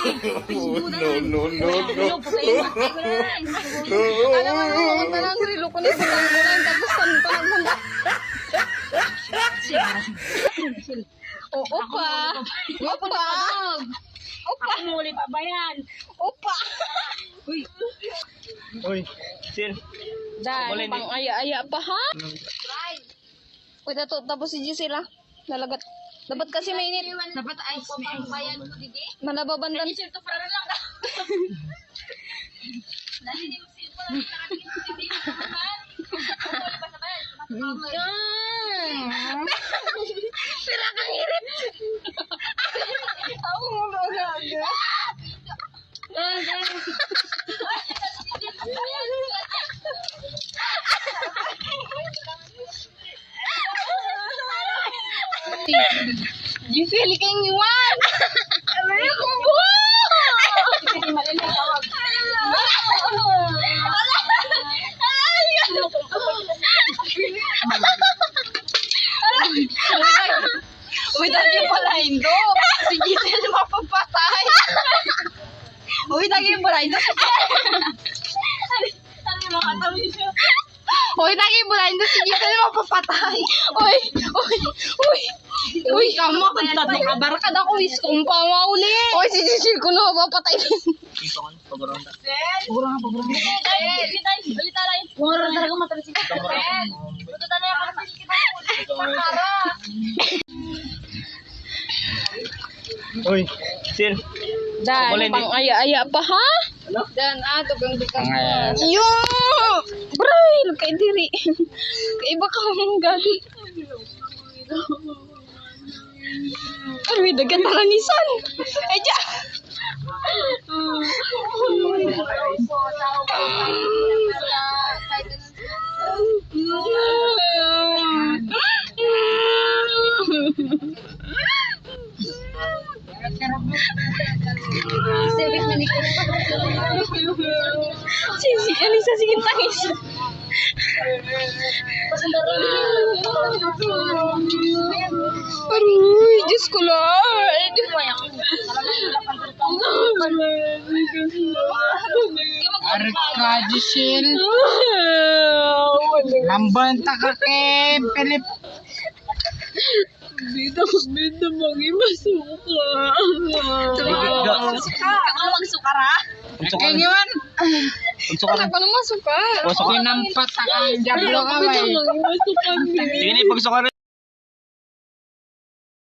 No. Alam mo naman, pumunta ng rilo ko na bulan-bulan. Tapos saan pa naman? Opa! Opa! Opa! Muli pa ba yan? Opa! Uy, Sil. Dahil pang aya-aya pa ha? Uy, tapos si Gisela. Lalagat. Dapat kasi mainit. Dapat ice. May bayan ko dito. Malababandan. Isip to para lang. Dali di mo silpo lang nakatingin sa TV naman. Muli pa sa bayan. Sira kang hirit. Ako mo ba agad? Giselle kang iwan. Ano kong buo? Hindi malinig tawag. Uy, dagi pala Indo. Si Giselle mapapatay. Uy, dagi pala Indo. Uy, dagi pala Indo. Si Giselle mapapatay. Uy, kama kagtad mo kabarkad ako. Is kung pa mauli. Uy, si Giselle ko na mapapatay din. Ito kan, pag-ronda. Balita lang. Wala talaga matalas ito. Buto na yung kapatid kita. Uy, Sil. Dan, pang aya-aya pa ha? Dan, tugang-dugang Pang-aya. Yo! Bray, kay diri. Iba ka mong gali. Ay, dagan talanisan. Ay, dya. Si Alisa, sige tangis. Aruy, Diyos ko Lord. Arka, Giselle. Lambanta ka kay Philip. Bida, mag-imasuka. Ano magsuka ra? Kaya ngayon. Anak ko naman suka. Nampat ang jablo ka, Bida, mag-imasuka. Sige na, pagsukar